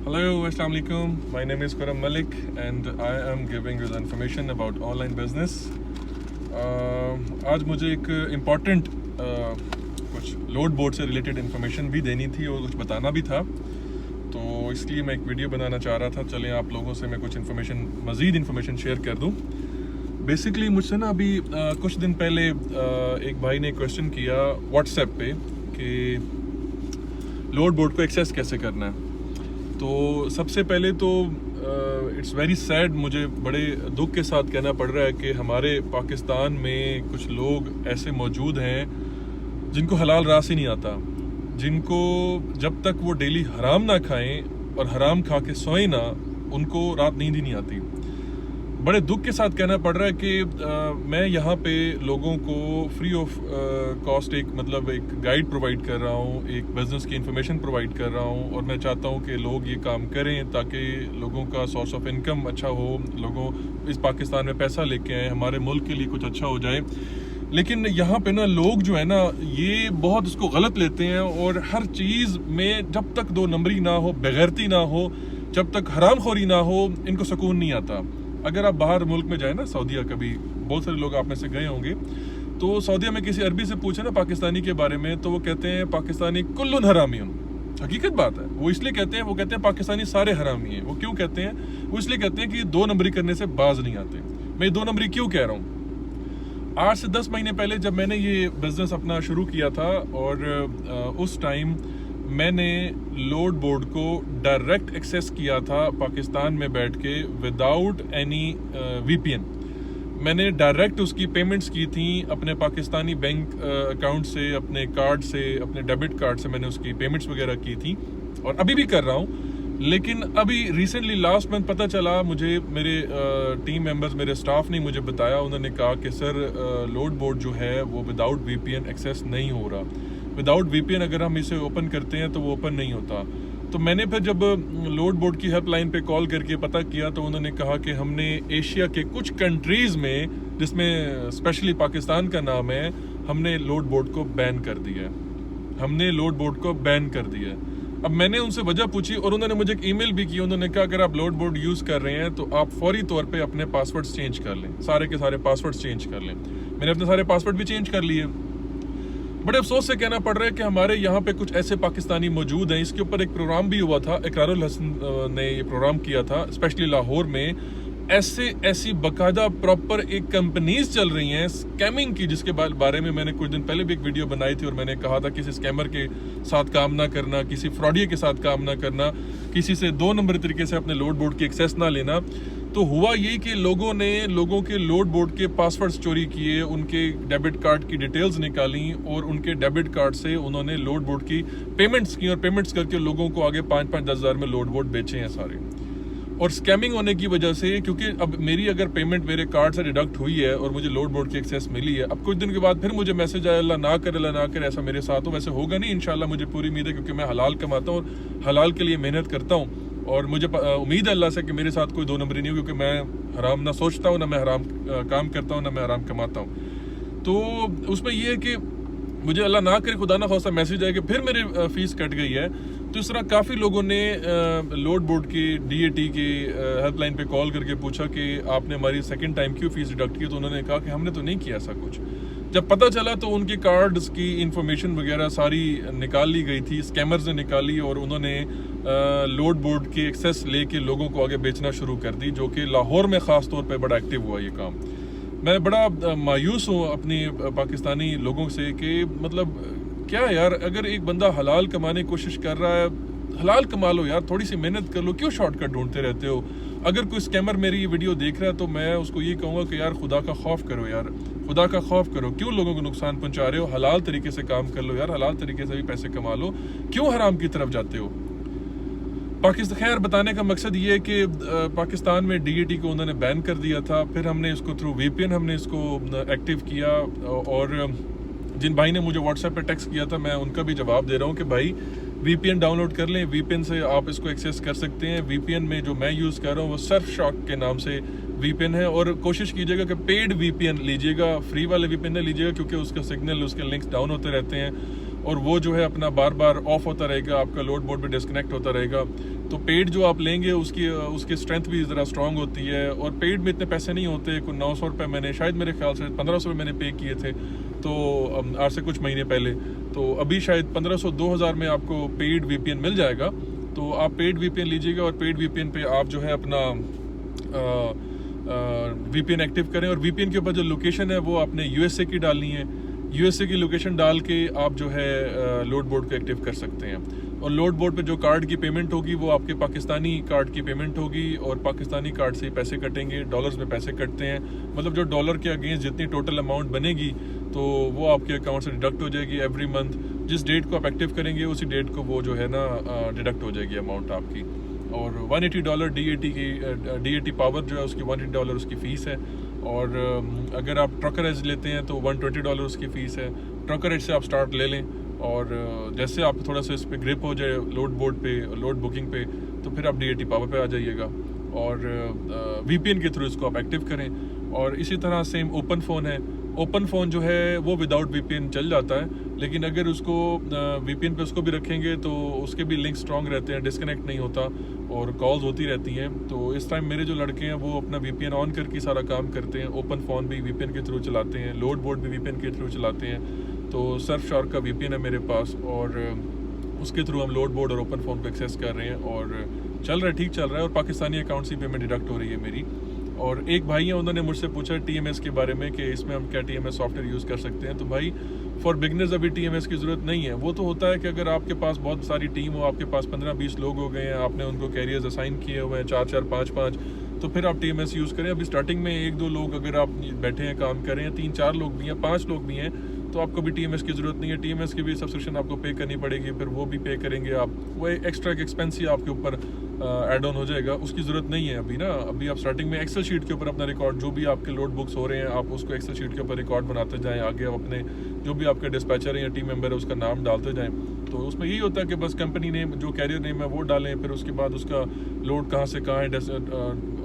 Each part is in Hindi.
Hello, Assalamu alaikum. My name is Karam Malik and I am giving you the information about online business. आज मुझे एक इम्पॉर्टेंट कुछ लोड बोर्ड से रिलेटेड इन्फॉर्मेशन भी देनी थी और कुछ बताना भी था, तो इसलिए मैं एक वीडियो बनाना चाह रहा था। चलें आप लोगों से मैं कुछ मज़ीद इन्फॉर्मेशन शेयर कर दूं। बेसिकली मुझसे ना अभी कुछ दिन पहले एक भाई ने क्वेश्चन किया व्हाट्सएप पे कि लोड बोर्ड को एक्सेस कैसे करना है। तो सबसे पहले तो इट्स वेरी सैड, मुझे बड़े दुख के साथ कहना पड़ रहा है कि हमारे पाकिस्तान में कुछ लोग ऐसे मौजूद हैं जिनको हलाल रास ही नहीं आता, जिनको जब तक वो डेली हराम ना खाएं और हराम खा के सोएं ना, उनको रात नींद ही नहीं आती। बड़े दुख के साथ कहना पड़ रहा है कि मैं यहाँ पे लोगों को फ्री ऑफ कॉस्ट एक गाइड प्रोवाइड कर रहा हूँ, एक बिज़नेस की इन्फॉर्मेशन प्रोवाइड कर रहा हूँ और मैं चाहता हूँ कि लोग ये काम करें ताकि लोगों का सोर्स ऑफ इनकम अच्छा हो, लोगों इस पाकिस्तान में पैसा लेके आए, हमारे मुल्क के लिए कुछ अच्छा हो जाए। लेकिन यहाँ पे ना लोग जो है ना ये बहुत उसको गलत लेते हैं और हर चीज़ में जब तक दो नंबरी ना हो, बेगैरती ना हो, जब तक हराम खोरी ना हो, इनको सुकून नहीं आता। अगर आप बाहर मुल्क में जाए ना, सऊदीया, कभी बहुत सारे लोग आप में से गए होंगे, तो सऊदीया में किसी अरबी से पूछे ना पाकिस्तानी के बारे में, तो वो कहते हैं पाकिस्तानी कुल्लुन हरामियुन। हकीकत बात है, वो इसलिए कहते हैं पाकिस्तानी सारे हरामी हैं। वो क्यों कहते हैं? वो इसलिए कहते हैं कि दो नंबरी करने से बाज नहीं आते। मैं दो नंबरी क्यों कह रहा हूँ? 8 से 10 महीने पहले जब मैंने ये बिजनेस अपना शुरू किया था और उस टाइम मैंने लोड बोर्ड को डायरेक्ट एक्सेस किया था पाकिस्तान में बैठ के विदाउट एनी वीपीएन। मैंने डायरेक्ट उसकी पेमेंट्स की थी अपने पाकिस्तानी बैंक अकाउंट से, अपने कार्ड से, अपने डेबिट कार्ड से मैंने उसकी पेमेंट्स वगैरह की थी और अभी भी कर रहा हूँ। लेकिन अभी रिसेंटली लास्ट मंथ पता चला मुझे, मेरे टीम मेंबर्स, मेरे स्टाफ ने मुझे बताया, उन्होंने कहा कि सर लोड बोर्ड जो है वो विदाउट वीपीएन एक्सेस नहीं हो रहा। विदाउट वीपीएन अगर हम इसे ओपन करते हैं तो वो ओपन नहीं होता। तो मैंने फिर जब लोड बोर्ड की हेल्पलाइन पे कॉल करके पता किया तो उन्होंने कहा कि हमने एशिया के कुछ कंट्रीज़ में, जिसमें स्पेशली पाकिस्तान का नाम है, हमने लोड बोर्ड को बैन कर दिया है। हमने लोड बोर्ड को बैन कर दिया है। अब मैंने उनसे वजह पूछी और उन्होंने मुझे एक ईमेल भी की। उन्होंने कहा अगर आप लोड बोर्ड यूज़ कर रहे हैं तो आप फौरी तौर पे अपने पासवर्ड्स चेंज कर लें, सारे के सारे पासवर्ड्स चेंज कर लें। मैंने अपने सारे पासवर्ड भी चेंज कर लिए। बड़े अफसोस से कहना पड़ रहा है कि हमारे यहाँ पे कुछ ऐसे पाकिस्तानी मौजूद हैं। इसके ऊपर एक प्रोग्राम भी हुआ था, इकरारुल हसन ने ये प्रोग्राम किया था स्पेशली लाहौर में। ऐसी बाकायदा प्रॉपर एक कंपनीज चल रही हैं स्कैमिंग की, जिसके बारे में मैंने कुछ दिन पहले भी एक वीडियो बनाई थी और मैंने कहा था किसी स्कैमर के साथ काम ना करना, किसी फ्रॉडिया के साथ काम ना करना, किसी से दो नंबर तरीके से अपने लोड बोर्ड की एक्सेस ना लेना। तो हुआ यही कि लोगों ने लोगों के लोड बोर्ड के पासवर्ड्स चोरी किए, उनके डेबिट कार्ड की डिटेल्स निकाली और उनके डेबिट कार्ड से उन्होंने लोड बोर्ड की पेमेंट्स की और पेमेंट्स करके लोगों को आगे 5-5-10 हज़ार में लोड बोर्ड बेचे हैं सारे। और स्कैमिंग होने की वजह से, क्योंकि अब मेरी अगर पेमेंट मेरे कार्ड से डिडक्ट हुई है और मुझे लोड बोर्ड की एक्सेस मिली है, अब कुछ दिन के बाद फिर मुझे मैसेज आया अल्लाह ना करे ऐसा मेरे साथ हो। वैसे होगा नहीं इंशाल्लाह, मुझे पूरी उम्मीद है, क्योंकि मैं हलाल कमाता हूँ और हलाल के लिए मेहनत करता हूँ और मुझे उम्मीद है अल्लाह से कि मेरे साथ कोई दो नंबरी नहीं हो, क्योंकि मैं हराम ना सोचता हूँ, ना मैं हराम काम करता हूँ, ना मैं हराम कमाता हूँ। तो उसमें यह है कि मुझे अल्लाह ना करे, खुदा ना खास्ता मैसेज आए कि फिर मेरी फ़ीस कट गई है। तो इस तरह काफ़ी लोगों ने लोड बोर्ड की DAT की हेल्पलाइन पे कॉल करके पूछा कि आपने हमारी सेकंड टाइम क्यों फ़ीस डिडक्ट की। तो उन्होंने कहा कि हमने तो नहीं किया ऐसा कुछ। जब पता चला तो उनके कार्ड्स की इंफॉर्मेशन वगैरह सारी निकाल ली गई थी, स्कैमर्स ने निकाली और उन्होंने लोड बोर्ड की एक्सेस लेके लोगों को आगे बेचना शुरू कर दी, जो कि लाहौर में ख़ास तौर पे बड़ा एक्टिव हुआ ये काम। मैं बड़ा मायूस हूँ अपनी पाकिस्तानी लोगों से कि मतलब क्या यार, अगर एक बंदा हलाल कमाने की कोशिश कर रहा है, हलाल कमा लो यार, थोड़ी सी मेहनत कर लो, क्यों शॉर्टकट ढूंढते रहते हो। अगर कोई स्कैमर मेरी ये वीडियो देख रहा है तो मैं उसको ये कहूँगा कि यार खुदा का खौफ करो, यार खुदा का खौफ करो, क्यों लोगों को नुकसान पहुँचा रहे हो। हलाल तरीके से काम कर लो यार, हलाल तरीके से भी पैसे कमा लो, क्यों हराम की तरफ जाते हो। पाकिस्तान, खैर बताने का मकसद ये है कि पाकिस्तान में DAT को उन्होंने बैन कर दिया था, फिर हमने इसको थ्रू VPN हमने इसको एक्टिव किया और जिन भाई ने मुझे व्हाट्सएप पे टेक्स्ट किया था मैं उनका भी जवाब दे रहा हूँ कि भाई VPN डाउनलोड कर लें, VPN से आप इसको एक्सेस कर सकते हैं। VPN में जो मैं यूज़ कर रहा हूँ वो सर्फशॉक के नाम से VPN है और कोशिश कीजिएगा कि पेड VPN लीजिएगा, फ्री वाले VPN नहीं लीजिएगा, क्योंकि उसका सिग्नल, उसके लिंक्स डाउन होते रहते हैं और वो जो है अपना बार बार ऑफ होता रहेगा, आपका लोड बोर्ड भी डिस्कनेक्ट होता रहेगा। तो पेड जो आप लेंगे उसकी स्ट्रेंथ भी ज़रा स्ट्रॉन्ग होती है, और पेड में इतने पैसे नहीं होते। कुछ 900 रुपये मैंने, शायद मेरे ख्याल से 1500 मैंने पे किए थे, तो आज से कुछ महीने पहले। तो अभी शायद 1500-2000 में आपको पेड VPN मिल जाएगा। तो आप पेड VPN लीजिएगा, और पेड VPN पे आप जो है अपना VPN एक्टिव करें, और VPN के ऊपर जो लोकेशन है वो आपने USA की डालनी है। USA की लोकेशन डाल के आप जो है लोड बोर्ड को एक्टिव कर सकते हैं, और लोड बोर्ड पे जो कार्ड की पेमेंट होगी वो आपके पाकिस्तानी कार्ड की पेमेंट होगी, और पाकिस्तानी कार्ड से पैसे कटेंगे। डॉलर्स में पैसे कटते हैं, मतलब जो डॉलर के अगेंस्ट जितनी टोटल अमाउंट बनेगी तो वो आपके अकाउंट से डिडक्ट हो जाएगी एवरी मंथ। जिस डेट को आप एक्टिव करेंगे उसी डेट को वो जो है ना डिडक्ट हो जाएगी अमाउंट आपकी। और $180 DAT पावर जो है उसकी $180 उसकी फ़ीस है। और अगर आप ट्रकर एज लेते हैं तो $120 उसकी फ़ीस है। ट्रकर एज से आप स्टार्ट ले लें, और जैसे आप थोड़ा सा इस पर ग्रिप हो जाए लोड बोर्ड पे, लोड बुकिंग पे, तो फिर आप DAT पावर पे आ जाइएगा, और VPN के थ्रू इसको आप एक्टिव करें। और इसी तरह सेम ओपन फ़ोन है। ओपन फ़ोन जो है वो विदाउट VPN चल जाता है, लेकिन अगर उसको VPN पे उसको भी रखेंगे तो उसके भी लिंक स्ट्रॉन्ग रहते हैं, डिस्कनेक्ट नहीं होता और कॉल्स होती रहती हैं। तो इस टाइम मेरे जो लड़के हैं वो अपना VPN ऑन करके सारा काम करते हैं। ओपन फ़ोन भी VPN के थ्रू चलाते हैं, लोड बोर्ड भी VPN के थ्रू चलाते हैं। तो सर्फ शार्क का VPN है मेरे पास, और उसके थ्रू हम लोड बोर्ड और ओपन फ़ोन को एक्सेस कर रहे हैं, और चल रहा है, ठीक चल रहा है। और पाकिस्तानी अकाउंट से पेमेंट डिडक्ट हो रही है मेरी। और एक भाई हैं, उन्होंने मुझसे पूछा TMS के बारे में कि इसमें हम क्या TMS सॉफ्टवेयर यूज़ कर सकते हैं। तो भाई फॉर बिगनर्स अभी TMS की ज़रूरत नहीं है। वो तो होता है कि अगर आपके पास बहुत सारी टीम हो, आपके पास 15-20 लोग हो गए हैं, आपने उनको कैरियर्स असाइन किए हुए हैं 4-4, 5-5, तो फिर आप TMS यूज़ करें। अभी स्टार्टिंग में 1-2 लोग अगर आप बैठे हैं काम कर रहे हैं, 3-4 लोग भी हैं, 5 लोग भी हैं, तो आपको भी TMS की ज़रूरत नहीं है। TMS की भी सब्सक्रिप्शन आपको पे करनी पड़ेगी, फिर वो भी पे करेंगे आप, वो एक्स्ट्रा एक एक्सपेंस ही आपके ऊपर ऐड ऑन हो जाएगा। उसकी ज़रूरत नहीं है अभी ना। अभी आप स्टार्टिंग में एक्सेल शीट के ऊपर अपना रिकॉर्ड, जो भी आपके लोड बुक्स हो रहे हैं, आप उसको एक्सेल शीट के ऊपर रिकॉर्ड बनाते जाएं। आगे आप अपने जो भी आपके डिस्पैचर है या टीम मेंबर है उसका नाम डालते जाएं। तो उसमें यही होता है कि बस कंपनी नेम, जो कैरियर नेम है वो डालें, फिर उसके बाद उसका लोड कहाँ से कहाँ है,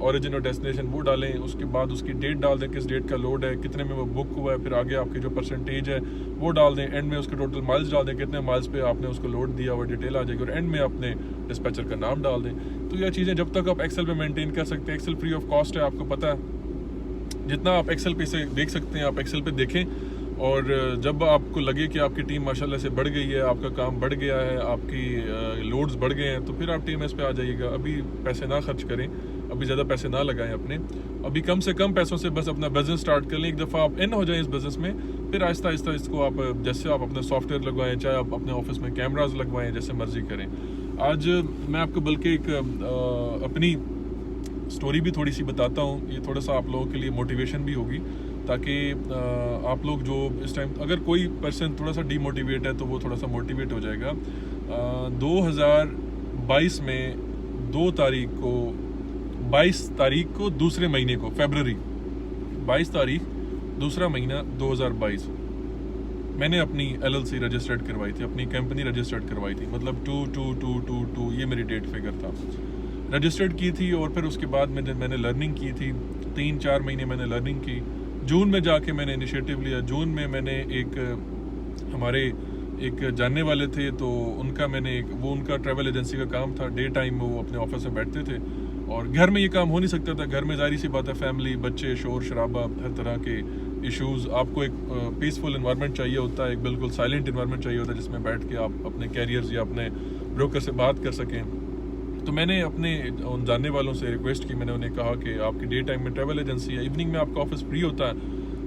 ऑरिजिन और डेस्टिनेशन वो डालें, उसके बाद उसकी डेट डाल दें, किस डेट का लोड है, कितने में वो बुक हुआ है, फिर आगे आपकी जो परसेंटेज है वो डाल दें, एंड में उसके टोटल माइल्स डाल दें, कितने माइल्स पे आपने उसको लोड दिया हुआ डिटेल आ जाएगी, और एंड में अपने डिस्पैचर का नाम डाल दें। तो ये चीज़ें जब तक आप एक्सेल पे मेंटेन कर सकते हैं, एक्सेल फ्री ऑफ कॉस्ट है, आपको पता है। जितना आप एक्सेल पे से देख सकते हैं आप एक्सेल पे देखें, और जब आपको लगे कि आपकी टीम माशाल्लाह से बढ़ गई है, आपका काम बढ़ गया है, आपकी लोड्स बढ़ गए हैं, तो फिर आप TMS पे आ जाइएगा। अभी पैसे ना खर्च करें, अभी ज़्यादा पैसे ना लगाएं अपने, अभी कम से कम पैसों से बस अपना बिजनेस स्टार्ट कर लें। एक दफ़ा आप इन हो जाएं इस बिज़नेस में, फिर आहिस्ता आहिस्ता इसको आप, जैसे आप अपना सॉफ्टवेयर लगवाएं, चाहे आप अपने ऑफिस में कैमराज लगवाएं, जैसे मर्जी करें। आज मैं आपको बल्कि एक अपनी स्टोरी भी थोड़ी सी बताता हूँ, ये थोड़ा सा आप लोगों के लिए मोटिवेशन भी होगी, ताकि आप लोग जो इस टाइम, अगर कोई पर्सन थोड़ा सा डीमोटिवेट है तो वो थोड़ा सा मोटिवेट हो जाएगा। 2022 में 22 तारीख को दूसरे महीने को, फरवरी 22 तारीख दूसरा महीना 2022, मैंने अपनी LLC रजिस्टर्ड करवाई थी, अपनी कंपनी रजिस्टर्ड करवाई थी, मतलब 2/2/2/2 ये मेरी डेट फिगर था, रजिस्टर्ड की थी। और फिर उसके बाद मैंने लर्निंग की थी, 3-4 महीने मैंने लर्निंग की। जून में जाके मैंने इनिशिएटिव लिया। जून में मैंने हमारे एक जानने वाले थे, तो उनका उनका ट्रैवल एजेंसी का काम था, डे टाइम में वो अपने ऑफिस में बैठते थे, और घर में ये काम हो नहीं सकता था। घर में जाहिर सी बात है, फैमिली, बच्चे, शोर शराबा, हर तरह के इश्यूज़, आपको एक पीसफुल इन्वायरमेंट चाहिए होता है, एक बिल्कुल साइलेंट इन्वायरमेंट चाहिए होता है, जिसमें बैठ के आप अपने कैरियर्स या अपने ब्रोकर से बात कर सकें। तो मैंने अपने उन जानने वालों से रिक्वेस्ट की, मैंने उन्हें कहा कि आपकी डे टाइम में ट्रैवल एजेंसी है, इवनिंग में आपका ऑफिस फ्री होता है,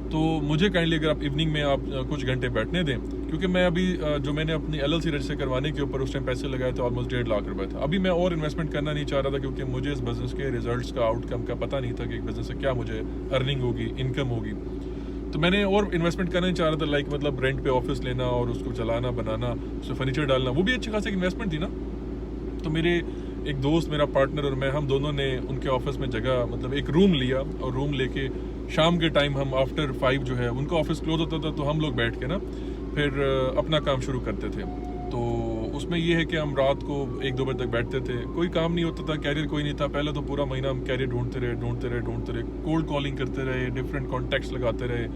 तो मुझे काइंडली अगर आप इवनिंग में आप कुछ घंटे बैठने दें, क्योंकि मैं अभी जो मैंने अपनी LLC रजिस्टर करवाने के ऊपर उस टाइम पैसे लगाए थे, ऑलमोस्ट 1.5 लाख रुपए था। अभी मैं और इन्वेस्टमेंट करना नहीं चाह रहा था, क्योंकि मुझे इस बिज़नेस के रिजल्ट्स का, आउटकम का पता नहीं था कि एक बिज़नेस से क्या मुझे अर्निंग होगी, इनकम होगी। तो मैंने और इन्वेस्टमेंट करना नहीं चाह रहा था, लाइक मतलब रेंट पे ऑफिस लेना और उसको चलाना, बनाना, उसमें फर्नीचर डालना, वो भी अच्छी खासी इन्वेस्टमेंट थी ना। तो मेरे एक दोस्त, मेरा पार्टनर और मैं, हम दोनों ने उनके ऑफिस में जगह, मतलब एक रूम लिया, और रूम लेके शाम के टाइम हम आफ्टर 5 जो है, उनका ऑफिस क्लोज होता था, तो हम लोग बैठ के ना फिर अपना काम शुरू करते थे। तो उसमें ये है कि हम रात को 1-2 बजे तक बैठते थे, कोई काम नहीं होता था, कैरियर कोई नहीं था। पहले तो पूरा महीना हम कैरियर ढूंढते रहे, कोल्ड कॉलिंग करते रहे, डिफरेंट कॉन्टैक्ट्स लगाते रहे,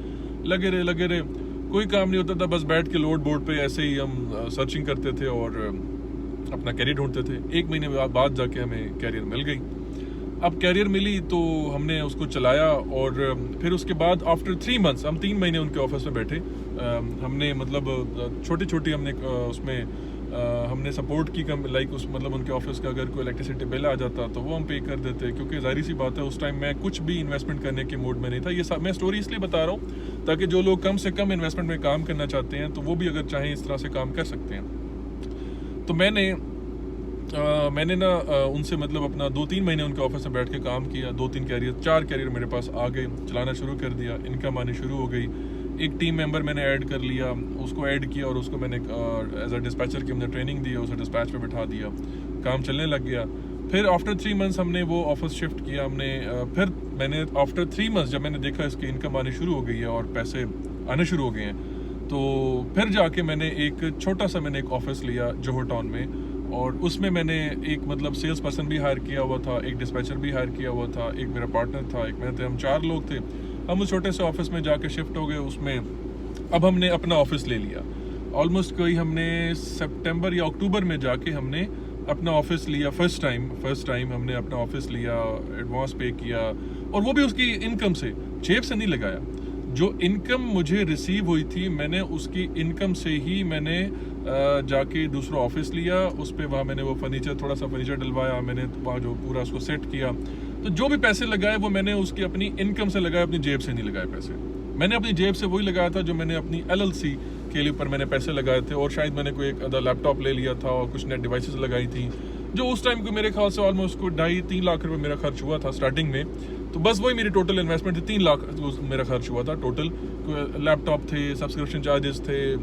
लगे रहे। कोई काम नहीं होता था, बस बैठ के लोड बोर्ड पे ऐसे ही हम सर्चिंग करते थे और अपना कैरियर ढूंढते थे। 1 महीने बाद जाके हमें कैरियर मिल गई। अब कैरियर मिली तो हमने उसको चलाया और फिर उसके बाद आफ्टर 3 मंथ्स हम 3 महीने उनके ऑफिस में बैठे। हमने मतलब छोटी छोटी हमने उसमें हमने सपोर्ट की कम लाइक उस मतलब उनके ऑफिस का अगर कोई इलेक्ट्रिसिटी बिल आ जाता तो वो हम पे कर देते, क्योंकि जाहिर सी बात है उस टाइम मैं कुछ भी इन्वेस्टमेंट करने के मूड में नहीं था। ये सब मैं स्टोरी इसलिए बता रहा हूँ ताकि जो लोग कम से कम इन्वेस्टमेंट में काम करना चाहते हैं तो वो भी अगर चाहें इस तरह से काम कर सकते हैं। तो मैंने ना उनसे मतलब अपना 2-3 महीने उनके ऑफिस में बैठ के काम किया। 2-3 कैरियर 4 कैरियर मेरे पास आ गए, चलाना शुरू कर दिया, इनकम आनी शुरू हो गई। एक टीम मेंबर मैंने ऐड कर लिया, उसको ऐड किया और उसको मैंने एज अ डिस्पैचर की हमने ट्रेनिंग दी, उसे डिस्पैच पे बिठा दिया, काम चलने लग गया। फिर आफ्टर 3 मंथ्स हमने वो ऑफिस शिफ्ट किया। फिर मैंने आफ्टर 3 मंथ्स जब मैंने देखा इसकी इनकम आनी शुरू हो गई है और पैसे आने शुरू हो गए हैं, तो फिर जाके मैंने एक छोटा सा मैंने एक ऑफिस लिया जोहर टाउन में, और उसमें मैंने एक मतलब सेल्स पर्सन भी हायर किया हुआ था, एक डिस्पैचर भी हायर किया हुआ था, एक मेरा पार्टनर था, एक मैं थे, हम 4 लोग थे। हम उस छोटे से ऑफिस में जाके शिफ्ट हो गए। उसमें अब हमने अपना ऑफिस ले लिया। ऑलमोस्ट कोई हमने सितंबर या अक्टूबर में जाके हमने अपना ऑफिस लिया। फर्स्ट टाइम हमने अपना ऑफिस लिया, एडवांस पे किया, और वो भी उसकी इनकम से, जेब से नहीं लगाया। जो इनकम मुझे रिसीव हुई थी मैंने उसकी इनकम से ही मैंने जाके दूसरा ऑफिस लिया। उस पर वहाँ मैंने वो थोड़ा सा फर्नीचर डलवाया, मैंने वहाँ जो पूरा उसको सेट किया। तो जो भी पैसे लगाए वो मैंने उसकी अपनी इनकम से लगाए, अपनी जेब से नहीं लगाए पैसे। मैंने अपनी जेब से वही लगाया था जो मैंने अपनी LLC के लिए ऊपर मैंने पैसे लगाए थे, और शायद मैंने कोई एक अदर लैपटॉप ले लिया था और कुछ नेट डिवाइसेस लगाई थी, जो उस टाइम को मेरे ख्याल से ऑलमोस्ट को 2.5-3 लाख रुपए मेरा खर्च हुआ था स्टार्टिंग में। तो बस वही मेरी टोटल इन्वेस्टमेंट थी, 3 लाख मेरा खर्च हुआ था टोटल। लैपटॉप थे, सब्सक्रिप्शन चार्जेस थे,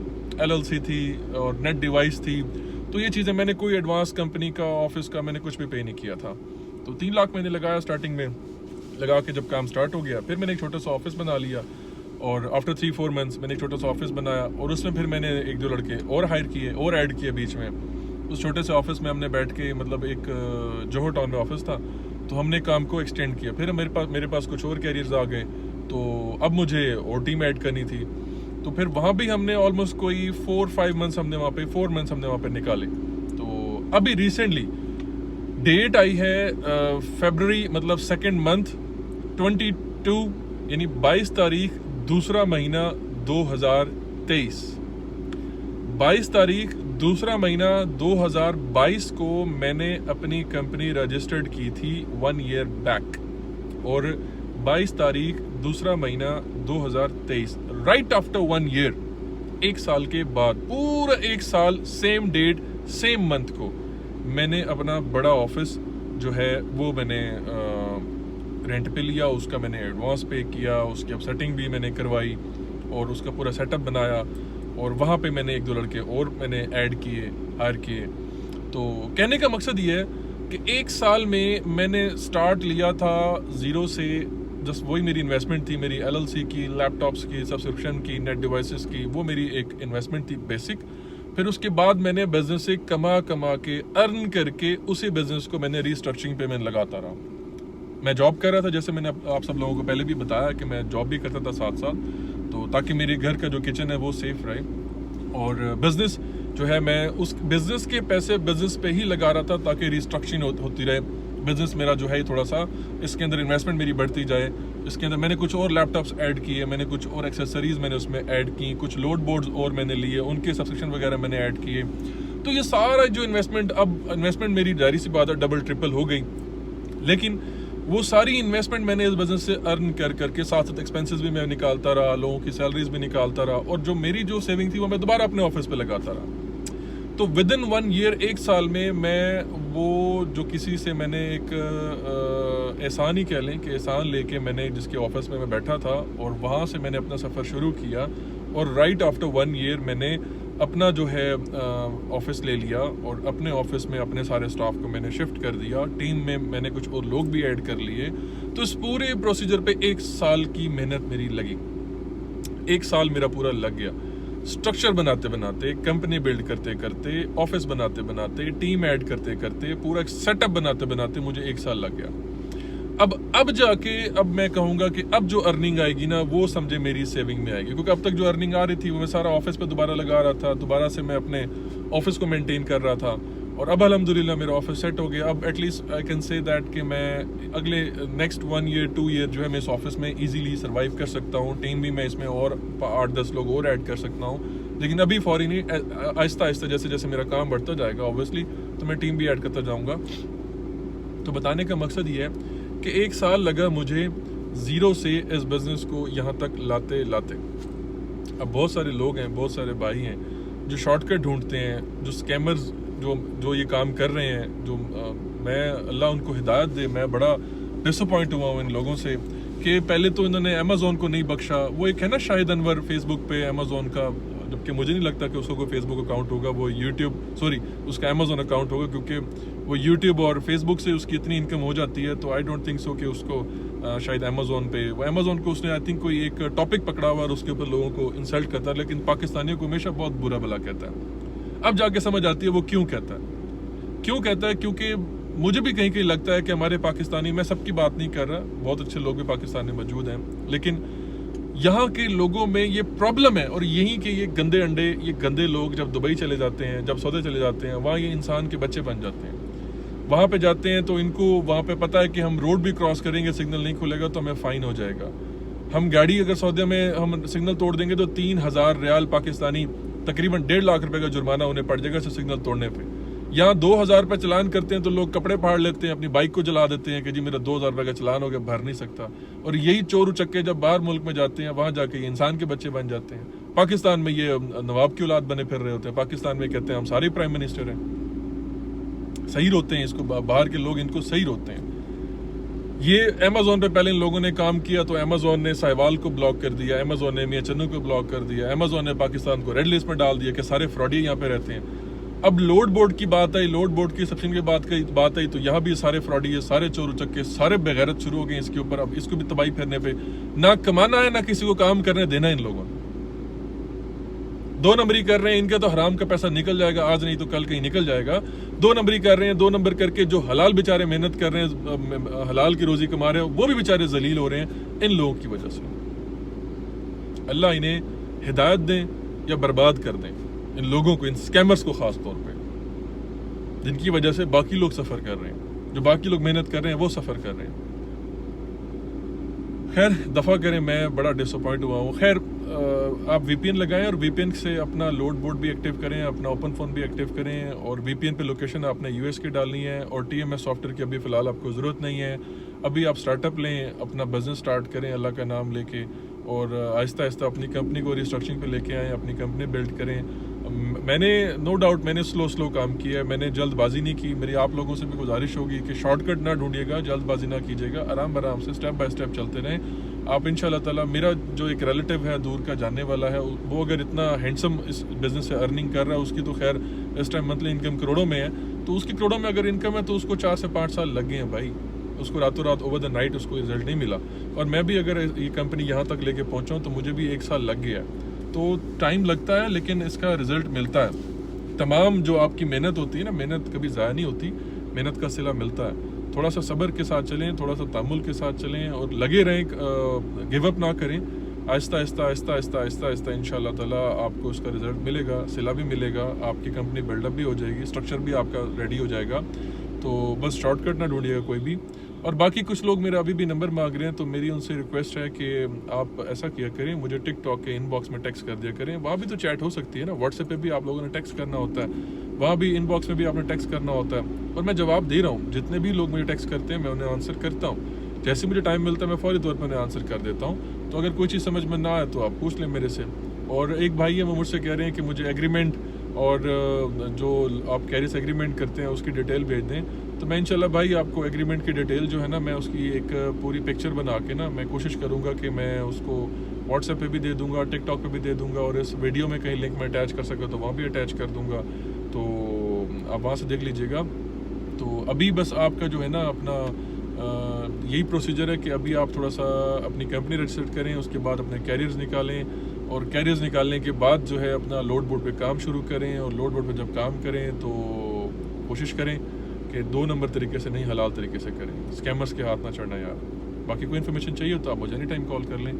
LLC थी और नेट डिवाइस थी। तो ये चीज़ें मैंने कोई एडवांस कंपनी का ऑफिस का मैंने कुछ भी पे नहीं किया था। तो 3 लाख मैंने लगाया स्टार्टिंग में। लगा के जब काम स्टार्ट हो गया फिर मैंने एक छोटा सा ऑफिस बना लिया, और आफ्टर 3-4 मंथ्स मैंने एक छोटा सा ऑफिस बनाया, और उसमें फिर मैंने 1-2 लड़के और हायर किए और ऐड किए बीच में। उस छोटे से ऑफिस में हमने बैठ के मतलब एक जोहर टाउन में ऑफिस था, तो हमने काम को एक्सटेंड किया। फिर मेरे पास कुछ और कैरियर्स आ गए, तो अब मुझे और टीम ऐड करनी थी। तो फिर वहाँ भी हमने ऑलमोस्ट कोई 4-5 मंथ्स हमने वहाँ पे 4 मंथ्स हमने वहाँ पे निकाले। तो अभी रिसेंटली डेट आई है फरवरी मतलब 2nd मंथ 22 यानी 22 तारीख 2रा महीना 2023। 22 तारीख 2रा महीना 2022 को मैंने अपनी कंपनी रजिस्टर्ड की थी 1 ईयर बैक, और 22 तारीख 2रा महीना 2023 राइट आफ्टर 1 ईयर, 1 साल के बाद, पूरा 1 साल सेम डेट सेम मंथ को मैंने अपना बड़ा ऑफिस जो है वो मैंने रेंट पे लिया। उसका मैंने एडवांस पे किया, उसकी अब सेटिंग भी मैंने करवाई और उसका पूरा सेटअप बनाया, और वहाँ पे मैंने 1-2 लड़के और मैंने ऐड किए, हायर किए। तो कहने का मकसद ये है कि 1 साल में मैंने स्टार्ट लिया था 0 से। जस्ट वही मेरी इन्वेस्टमेंट थी, मेरी LLC की, लैपटॉप्स की, सब्सक्रिप्शन की, नेट डिवाइसेस की, वो मेरी एक इन्वेस्टमेंट थी बेसिक। फिर उसके बाद मैंने बिजनेस से कमा के अर्न करके उसी बिजनेस को मैंने रीस्ट्रक्चरिंग पे मैंने लगाता रहा। मैं जॉब कर रहा था, जैसे मैंने आप सब लोगों को पहले भी बताया कि मैं जॉब भी करता था साथ, तो ताकि मेरे घर का जो किचन है वो सेफ रहे। और बिजनेस जो है मैं उस बिजनेस के पैसे बिजनेस पे ही लगा रहा था ताकि रिस्ट्रक्चरिंग होती रहे। बिजनेस मेरा जो है थोड़ा सा इसके अंदर इन्वेस्टमेंट मेरी बढ़ती जाए। इसके अंदर मैंने कुछ और लैपटॉप्स ऐड किए, मैंने कुछ और एक्सेसरीज मैंने उसमें ऐड की, कुछ लोड बोर्ड्स और मैंने लिए, उनके सब्सक्रिप्शन वगैरह मैंने ऐड किए। तो ये सारा जो इन्वेस्टमेंट मेरी जारी सी बात है डबल ट्रिपल हो गई। लेकिन वो सारी इन्वेस्टमेंट मैंने इस बिजनेस से अर्न करके साथ एक्सपेंसेस भी मैं निकालता रहा, लोगों की सैलरीज भी निकालता रहा, और जो मेरी जो सेविंग थी वो मैं दोबारा अपने ऑफिस पे लगाता रहा। तो विद इन 1 ईयर, 1 साल में मैं वो जो किसी से मैंने एक एहसान ही कह लें कि एहसान लेके मैंने जिसके ऑफिस में मैं बैठा था और वहाँ से मैंने अपना सफ़र शुरू किया, और राइट आफ्टर 1 ईयर मैंने अपना जो है ऑफिस ले लिया और अपने ऑफिस में अपने सारे स्टाफ को मैंने शिफ्ट कर दिया। टीम में मैंने कुछ और लोग भी ऐड कर लिए। तो इस पूरे प्रोसीजर पे 1 साल की मेहनत मेरी लगी। 1 साल मेरा पूरा लग गया स्ट्रक्चर बनाते बनाते, कंपनी बिल्ड करते करते, ऑफिस बनाते बनाते, टीम ऐड करते करते, पूरा सेटअप बनाते बनाते मुझे 1 साल लग गया। अब जाके अब मैं कहूँगा कि अब जो अर्निंग आएगी ना वो समझे मेरी सेविंग में आएगी, क्योंकि अब तक जो अर्निंग आ रही थी वो मैं सारा ऑफिस पे दोबारा लगा रहा था, दोबारा से मैं अपने ऑफिस को मेंटेन कर रहा था, और अब अल्हम्दुलिल्लाह मेरा ऑफिस सेट हो गया। अब at least I can say that कि मैं अगले नेक्स्ट 1 ईयर 2 ईयर जो है मैं इस ऑफिस में इजीली सर्वाइव कर सकता हूँ। टीम भी मैं इसमें और 8-10 लोग और ऐड कर सकता हूँ, लेकिन अभी फौरी नहीं, आहिस्ता आहिस्ता जैसे जैसे मेरा काम बढ़ता जाएगा ऑब्वियसली तो मैं टीम भी ऐड करता जाऊँगा। तो बताने का मकसद ये है कि 1 साल लगा मुझे ज़ीरो से इस बिज़नेस को यहाँ तक लाते लाते। अब बहुत सारे लोग हैं, बहुत सारे भाई हैं जो शॉर्टकट ढूंढते हैं, जो स्कैमर्स जो ये काम कर रहे हैं, जो मैं अल्लाह उनको हिदायत दे, मैं बड़ा डिसअपॉइंट हुआ हूँ इन लोगों से कि पहले तो इन्होंने अमेज़ोन को नहीं बख्शा। वो एक है ना शाहिद अनवर फेसबुक पे अमेज़ोन का, जबकि मुझे नहीं लगता कि उसको कोई फेसबुक अकाउंट होगा, वो उसका अमेज़ोन अकाउंट होगा, क्योंकि वो यूट्यूब और फेसबुक से उसकी इतनी इनकम हो जाती है, तो आई डोंट थिंक सो कि उसको शायद अमेज़ोन पे वो अमेज़ोन को उसने आई थिंक कोई एक टॉपिक पकड़ा हुआ और उसके ऊपर लोगों को इंसल्ट करता है, लेकिन पाकिस्तानियों को हमेशा बहुत बुरा भला कहता है। अब जाके समझ आती है वो क्यों कहता है, क्योंकि मुझे भी कहीं कहीं लगता है कि हमारे पाकिस्तानी, मैं सबकी बात नहीं कर रहा, बहुत अच्छे लोग भी पाकिस्तान में मौजूद हैं, लेकिन यहाँ के लोगों में ये प्रॉब्लम है। और यहीं के ये गंदे अंडे, ये गंदे लोग जब दुबई चले जाते हैं, जब सऊदी चले जाते हैं, वहाँ ये इंसान के बच्चे बन जाते हैं। वहाँ पे जाते हैं तो इनको वहाँ पे पता है कि हम रोड भी क्रॉस करेंगे, सिग्नल नहीं खुलेगा तो हमें फ़ाइन हो जाएगा। हम गाड़ी अगर सऊदी में हम सिग्नल तोड़ देंगे तो 3000 रियाल पाकिस्तानी, तकरीबन 1.5 लाख रुपए का जुर्माना उन्हें पड़ जाएगा सिग्नल तोड़ने पे। यहाँ 2000 रुपये चलान करते हैं तो लोग कपड़े फाड़ लेते हैं, अपनी बाइक को जला देते हैं कि जी मेरा 2000 रुपये का चलान हो गया, भर नहीं सकता। और यही चोर उचक्के जब बाहर मुल्क में जाते हैं, वहाँ जाके ये इंसान के बच्चे बन जाते हैं। पाकिस्तान में ये नवाब की औलाद बने फिर रहे होते हैं, पाकिस्तान में कहते हैं हम सारे प्राइम मिनिस्टर हैं, सही रोते हैं इसको, बाहर के लोग इनको सही रोते हैं। ये अमेज़ोन पे पहले इन लोगों ने काम किया तो अमेज़ोन ने साहिवाल को ब्लॉक कर दिया, अमेज़ोन ने मियां चन्नू को ब्लॉक कर दिया, अमेज़ोन ने पाकिस्तान को रेड लिस्ट में डाल दिया कि सारे फ्रॉडी यहाँ पे रहते हैं। अब लोड बोर्ड की बात आई, लोड बोर्ड की सब्सिडी की बात आई, तो यहाँ भी सारे फ्रॉडी है, सारे चोर उचक्के, सारे बेगैरत शुरू हो गए इसके ऊपर। अब इसको भी तबाही फिरने पे, ना कमाना है ना किसी को काम करने देना इन लोगों ने। 2 नंबरी कर रहे हैं, इनका तो हराम का पैसा निकल जाएगा, आज नहीं तो कल कहीं निकल जाएगा। 2 नंबरी कर रहे हैं, 2 नंबर करके जो हलाल बेचारे मेहनत कर रहे हैं, हलाल की रोजी कमा रहे हैं, वो भी बेचारे जलील हो रहे हैं इन लोगों की वजह से। अल्लाह इन्हें हिदायत दें या बर्बाद कर दें इन लोगों को, इन स्कैमर्स को खास तौर पे, जिनकी वजह से बाकी लोग सफर कर रहे हैं, जो बाकी लोग मेहनत कर रहे हैं वो सफर कर रहे हैं। खैर दफ़ा करें, मैं बड़ा डिसअपॉइंट हुआ हूँ। खैर आप VPN लगाएं और VPN से अपना लोड बोर्ड भी एक्टिव करें, अपना ओपन फ़ोन भी एक्टिव करें, और VPN पे लोकेशन आपने US की डालनी है, और TMS सॉफ्टवेयर की अभी फ़िलहाल आपको ज़रूरत नहीं है। अभी आप स्टार्टअप लें, अपना बिज़नेस स्टार्ट करें अल्लाह का नाम लेके, और आहिस्ता आहिस्ता अपनी कंपनी को रिस्ट्रक्चरिंग पे लेके आएँ, अपनी कंपनी बिल्ड करें। मैंने नो डाउट मैंने स्लो काम किया है, मैंने जल्दबाजी नहीं की। मेरी आप लोगों से भी गुजारिश होगी कि शॉर्टकट ना ढूंढिएगा, जल्दबाजी ना कीजिएगा, आराम से स्टेप बाय स्टेप चलते रहें। आप इंशाल्लाह ताला, मेरा जो एक रिलेटिव है दूर का जानने वाला है, वो अगर इतना हैंडसम इस बिज़नेस से अर्निंग कर रहा है, उसकी तो खैर इस टाइम मंथली इनकम करोड़ों में है, तो उसकी करोड़ों में अगर इनकम है तो उसको 4 से 5 साल लग गए हैं भाई, उसको रातों रात ओवर द नाइट उसको रिजल्ट नहीं मिला। और मैं भी अगर ये कंपनी यहाँ तक लेके पहुँचा हूँ तो मुझे भी 1 साल लग गया है। तो टाइम लगता है लेकिन इसका रिजल्ट मिलता है। तमाम जो आपकी मेहनत होती है ना, मेहनत कभी ज़ाया नहीं होती, मेहनत का सिला मिलता है। थोड़ा सा सब्र के साथ चलें, थोड़ा सा तामुल के साथ चलें, और लगे रहें, गिव अप ना करें। आहिस्ता आहिस्ता इंशाल्लाह ताला आपको उसका रिजल्ट मिलेगा, सिला भी मिलेगा, आपकी कंपनी बिल्डअप भी हो जाएगी, स्ट्रक्चर भी आपका रेडी हो जाएगा। तो बस शॉर्टकट ना ढूंढिएगा कोई भी। और बाकी कुछ लोग मेरा अभी भी नंबर मांग रहे हैं, तो मेरी उनसे रिक्वेस्ट है कि आप ऐसा किया करें, मुझे टिकटॉक के इनबॉक्स में टेक्स्ट कर दिया करें। वहाँ भी तो चैट हो सकती है ना, व्हाट्सएप पे भी आप लोगों ने टेक्स्ट करना होता है, वहाँ भी इनबॉक्स में भी आपने टेक्स्ट करना होता है, और मैं जवाब दे रहा हूँ। जितने भी लोग मुझे टेक्स्ट करते हैं मैं उन्हें आंसर करता हूँ, जैसे मुझे टाइम मिलता है मैं फौरी तौर पर उन्हें आंसर कर देता हूँ। तो अगर कोई चीज़ समझ में ना आए तो आप पूछ लें मेरे से। और एक भाई है वो मुझसे कह रहे हैं कि मुझे एग्रीमेंट और जो आप कैरिस एग्रीमेंट करते हैं उसकी डिटेल भेज दें, तो मैं इंशाल्लाह भाई आपको एग्रीमेंट की डिटेल जो है ना, मैं उसकी एक पूरी पिक्चर बना के ना, मैं कोशिश करूँगा कि मैं उसको व्हाट्सएप पे भी दे दूँगा, टिकटॉक पे भी दे दूँगा, और इस वीडियो में कहीं लिंक में अटैच कर सका तो वहाँ भी अटैच कर दूँगा, तो आप वहाँ से देख लीजिएगा। तो अभी बस आपका जो है ना अपना यही प्रोसीजर है कि अभी आप थोड़ा सा अपनी कंपनी रजिस्टर करें, उसके बाद अपने कैरियर्स निकालें, और कैरियर्स निकालने के बाद जो है अपना लोड बोर्ड पे काम शुरू करें, और लोड बोर्ड पे जब काम करें तो कोशिश करें कि 2 नंबर तरीके से नहीं, हलाल तरीके से करें, स्कैमर्स के हाथ ना चढ़ना यार। बाकी कोई इन्फॉर्मेशन चाहिए तो आप मुझे एनी टाइम कॉल कर लें,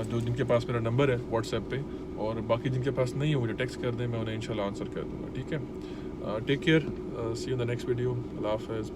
जो जिनके पास मेरा नंबर है व्हाट्सएप पे, और बाकी जिनके पास नहीं है मुझे टेक्स्ट कर दें, मैं उन्हें इंशाल्लाह आंसर कर दूँगा, ठीक है। Take care, see you in the next video, अल्लाह हाफ़िज़।